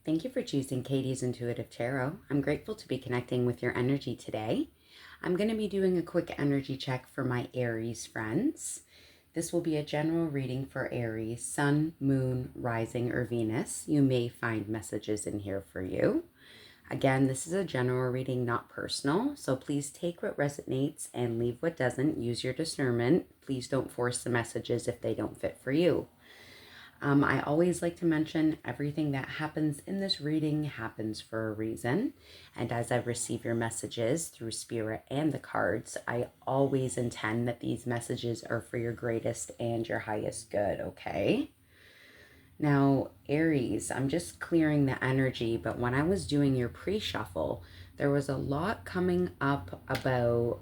Thank you for choosing Katie's Intuitive Tarot. I'm grateful to be connecting with your energy today. I'm going to be doing a quick energy check for my Aries friends. This will be a general reading for Aries, Sun, Moon, Rising, or Venus. You may find messages in here for you. Again, this is a general reading, not personal, so please take what resonates and leave what doesn't. Use your discernment. Please don't force the messages if they don't fit for you. I always like to mention everything that happens in this reading happens for a reason. And as I receive your messages through Spirit and the cards, I always intend that these messages are for your greatest and your highest good, okay? Now, Aries, I'm just clearing the energy, but when I was doing your pre-shuffle, there was a lot coming up about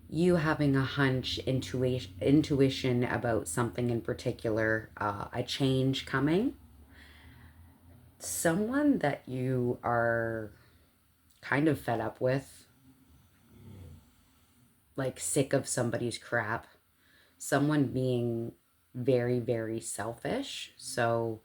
you having a hunch, intuition about something in particular, a change coming. Someone that you are kind of fed up with, like sick of somebody's crap, someone being very, very selfish. So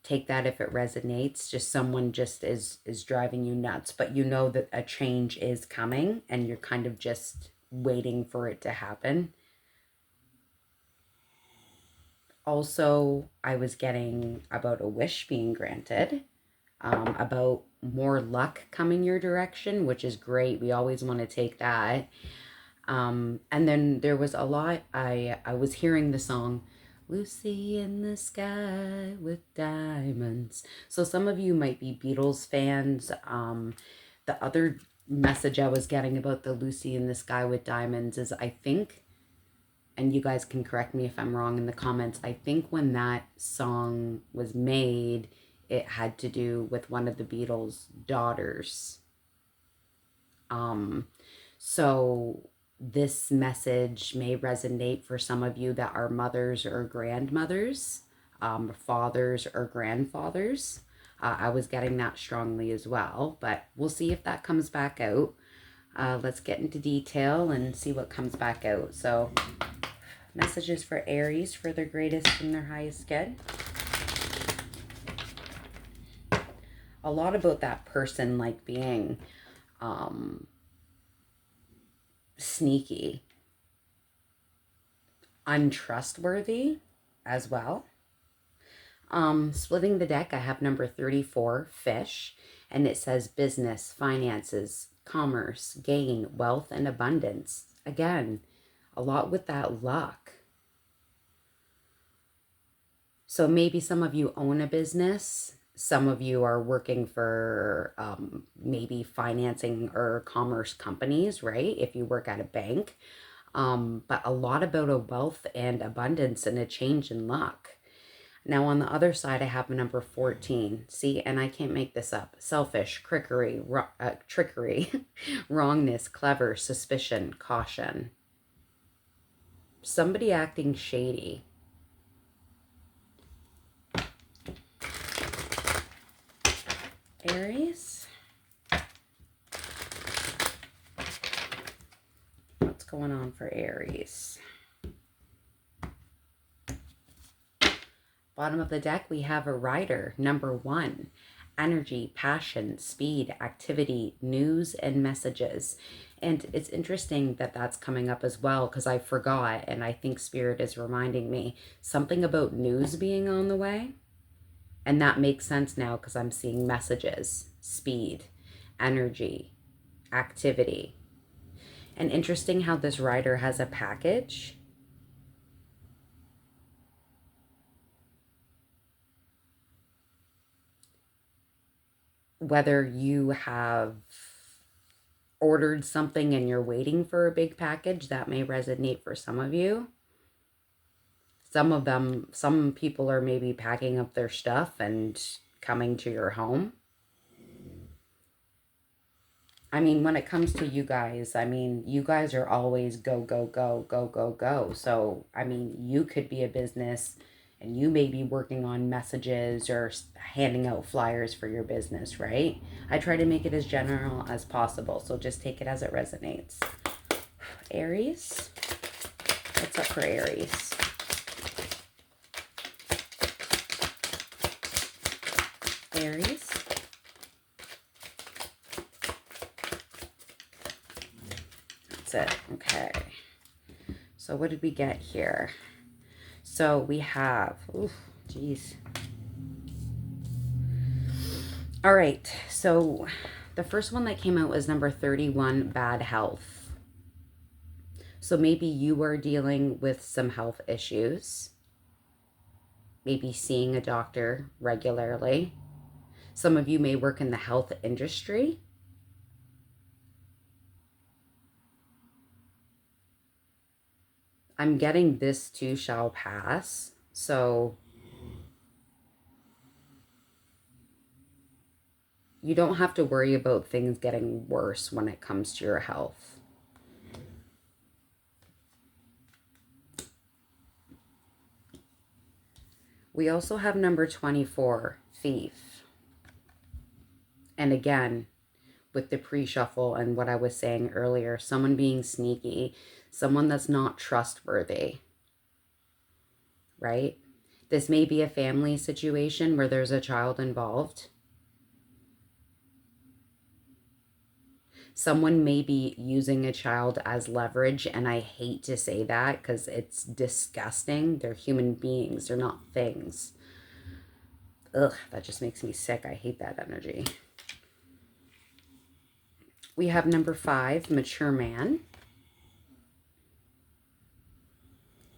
take that if it resonates. Just someone just is driving you nuts, but you know that a change is coming and you're kind of just waiting for it to happen. Also, I was getting about a wish being granted, about more luck coming your direction, which is great. We always want to take that. And then there was a lot, I was hearing the song, Lucy in the Sky with Diamonds. So some of you might be Beatles fans. The other message I was getting about the Lucy in the Sky with Diamonds is, I think, and you guys can correct me if I'm wrong in the comments, I think when that song was made, it had to do with one of the Beatles' daughters. So this message may resonate for some of you that are mothers or grandmothers, fathers or grandfathers. I was getting that strongly as well, but we'll see if that comes back out. Let's get into detail and see what comes back out. So, messages for Aries for their greatest and their highest good. A lot about that person like being sneaky, untrustworthy as well. Splitting the deck, I have number 34, Fish, and it says business, finances, commerce, gain, wealth, and abundance. Again, a lot with that luck. So maybe some of you own a business. Some of you are working for maybe financing or commerce companies, right? If you work at a bank. But a lot about a wealth and abundance and a change in luck. Now, on the other side, I have number 14. See, and I can't make this up. Selfish, trickery, wrongness, clever, suspicion, caution. Somebody acting shady. Aries? What's going on for Aries? Bottom of the deck, we have a rider, number 1. Energy, passion, speed, activity, news, and messages. And it's interesting that that's coming up as well, because I forgot, and I think Spirit is reminding me something about news being on the way. And that makes sense now because I'm seeing messages, speed, energy, activity. And interesting how this rider has a package. Whether you have ordered something and you're waiting for a big package, that may resonate for some of you. Some people are maybe packing up their stuff and coming to your home. I mean, when it comes to you guys, I mean, you guys are always go, go, go, go, go, go. So, I mean, you could be a business and you may be working on messages or handing out flyers for your business, right? I try to make it as general as possible, so just take it as it resonates. Aries, what's up for Aries? Aries. That's it. Okay. So what did we get here? So we have, geez. All right. So the first one that came out was number 31, bad health. So maybe you are dealing with some health issues. Maybe seeing a doctor regularly. Some of you may work in the health industry. I'm getting this too shall pass. So you don't have to worry about things getting worse when it comes to your health. We also have number 24, thief. And again, with the pre-shuffle and what I was saying earlier, someone being sneaky, someone that's not trustworthy, right? This may be a family situation where there's a child involved. Someone may be using a child as leverage, and I hate to say that because it's disgusting. They're human beings. They're not things. Ugh, that just makes me sick. I hate that energy. We have number 5, mature man.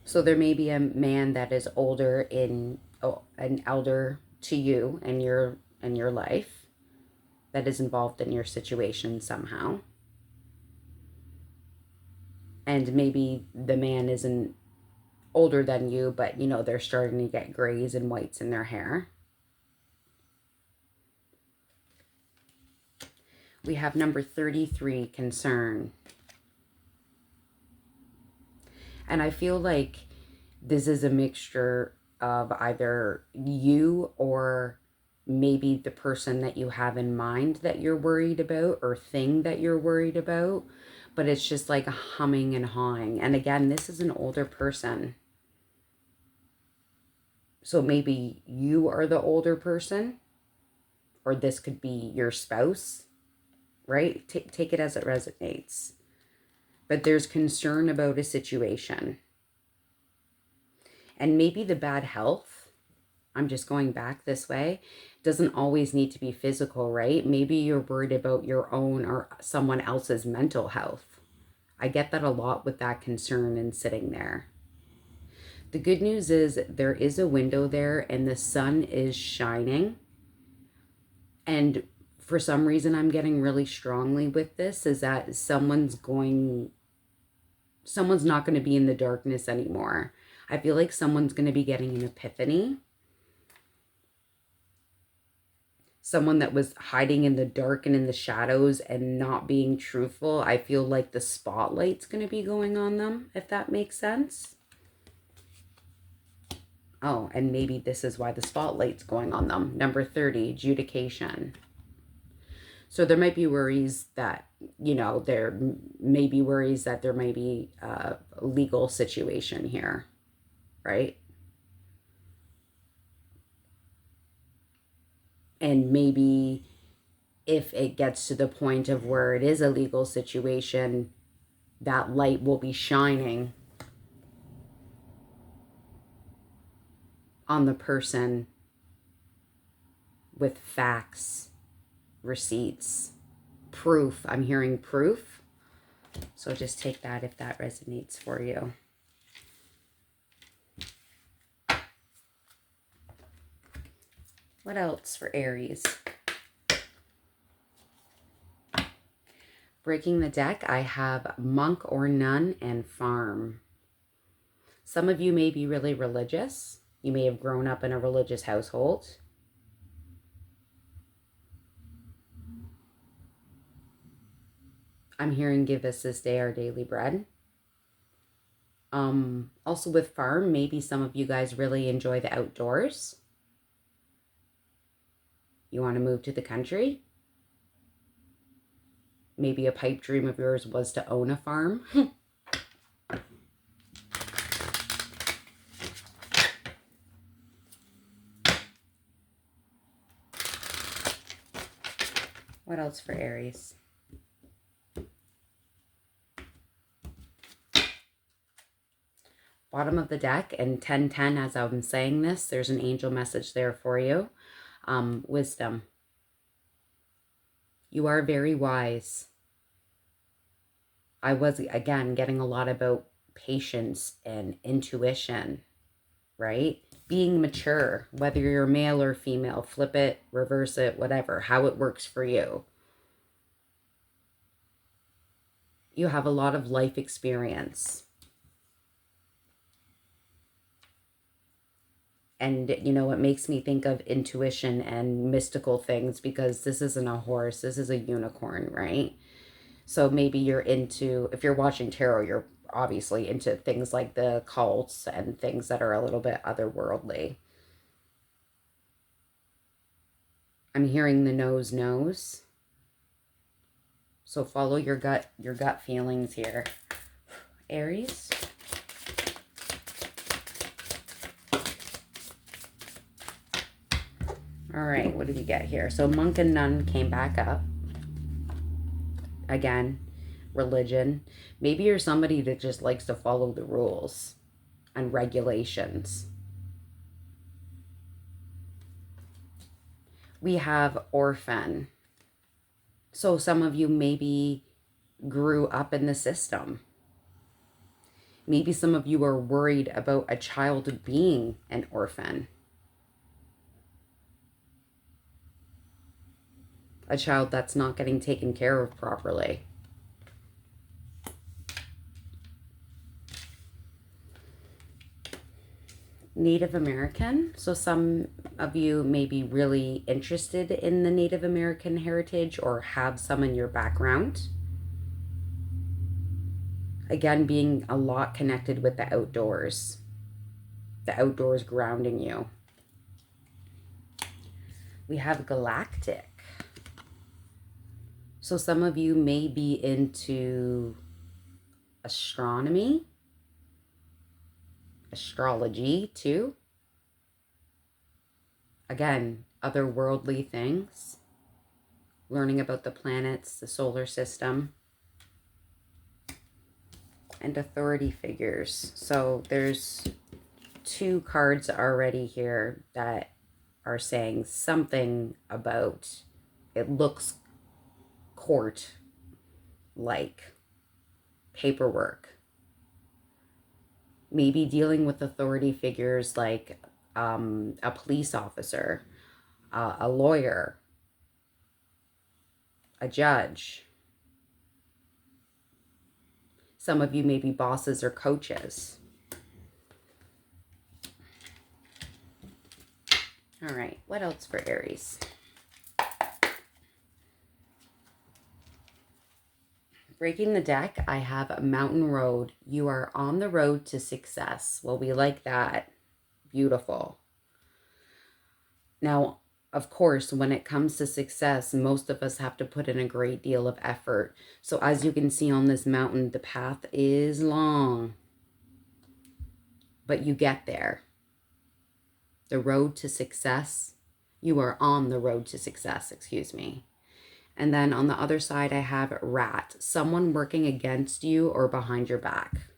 So there may be a man that is older an elder to you in your life that is involved in your situation somehow. And maybe the man isn't older than you, but you know, they're starting to get grays and whites in their hair. We have number 33, concern. And I feel like this is a mixture of either you or maybe the person that you have in mind that you're worried about or thing that you're worried about. But it's just like a humming and hawing. And again, this is an older person. So maybe you are the older person, or this could be your spouse, right? Take it as it resonates. But there's concern about a situation. And maybe the bad health, I'm just going back this way, doesn't always need to be physical, right? Maybe you're worried about your own or someone else's mental health. I get that a lot with that concern and sitting there. The good news is there is a window there and the sun is shining. And for some reason, I'm getting really strongly with this is that someone's not going to be in the darkness anymore. I feel like someone's going to be getting an epiphany. Someone that was hiding in the dark and in the shadows and not being truthful. I feel like the spotlight's going to be going on them, if that makes sense. Oh, and maybe this is why the spotlight's going on them. Number 30, adjudication. So there might be worries that, there may be worries that there may be a legal situation here, right? And maybe if it gets to the point of where it is a legal situation, that light will be shining on the person with facts, receipts, proof. I'm hearing proof. So just take that if that resonates for you. What else for Aries? Breaking the deck, I have monk or nun and farm. Some of you may be really religious. You may have grown up in a religious household. I'm hearing give us this day our daily bread. Also with farm, maybe some of you guys really enjoy the outdoors. You want to move to the country. Maybe a pipe dream of yours was to own a farm. What else for Aries? Bottom of the deck and 1010, as I'm saying this, there's an angel message there for you. Wisdom. You are very wise. I was, again, getting a lot about patience and intuition, right? Being mature, whether you're male or female, flip it, reverse it, whatever, how it works for you. You have a lot of life experience. And, you know, it makes me think of intuition and mystical things, because this isn't a horse, this is a unicorn, right? So maybe you're into, if you're watching tarot, you're obviously into things like the cults and things that are a little bit otherworldly. I'm hearing the nose. So follow your gut feelings here. Aries. All right, what did we get here? So monk and nun came back up. Again, religion. Maybe you're somebody that just likes to follow the rules and regulations. We have orphan. So some of you maybe grew up in the system. Maybe some of you are worried about a child being an orphan. A child that's not getting taken care of properly. Native American. So some of you may be really interested in the Native American heritage or have some in your background. Again, being a lot connected with the outdoors. The outdoors grounding you. We have galactic. So some of you may be into astronomy, astrology too. Again, otherworldly things. Learning about the planets, the solar system. And authority figures. So there's 2 cards already here that are saying something about, it looks court like, paperwork. Maybe dealing with authority figures like a police officer, a lawyer, a judge. Some of you may be bosses or coaches. All right, what else for Aries? Breaking the deck, I have a mountain road. You are on the road to success. Well, we like that. Beautiful. Now, of course, when it comes to success, most of us have to put in a great deal of effort. So as you can see on this mountain, the path is long, but you get there. The road to success, you are on the road to success, excuse me. And then on the other side, I have rat, someone working against you or behind your back.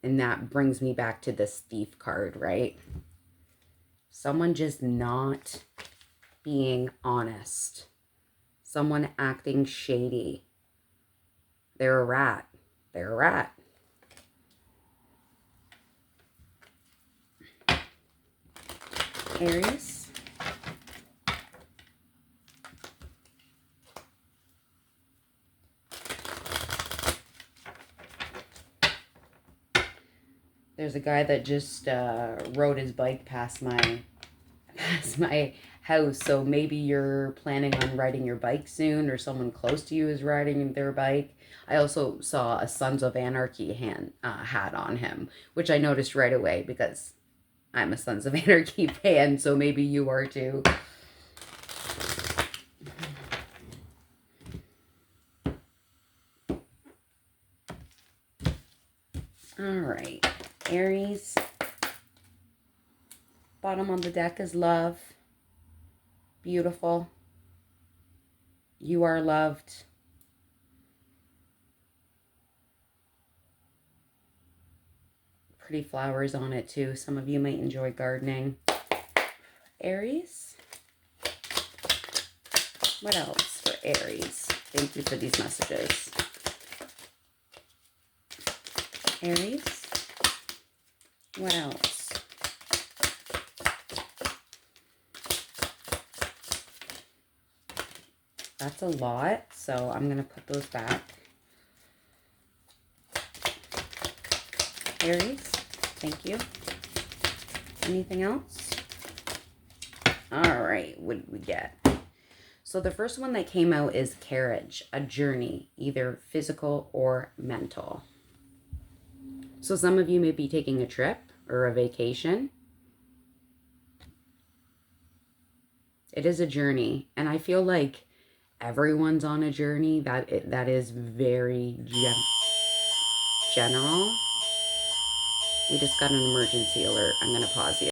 And that brings me back to this thief card, right? Someone just not being honest. Someone acting shady. They're a rat. They're a rat. Aries. There's a guy that just rode his bike past my house. So maybe you're planning on riding your bike soon, or someone close to you is riding their bike. I also saw a Sons of Anarchy hat on him, which I noticed right away because I'm a Sons of Anarchy fan, so maybe you are too. All right, Aries. Bottom on the deck is love. Beautiful. You are loved. Pretty flowers on it too. Some of you might enjoy gardening. Aries. What else for Aries? Thank you for these messages. Aries. What else? That's a lot, so I'm going to put those back. Aries, thank you. Anything else? All right, what did we get? So the first one that came out is carriage, a journey, either physical or mental. So some of you may be taking a trip or a vacation. It is a journey, and I feel like everyone's on a journey. That is very general. We just got an emergency alert. I'm going to pause you.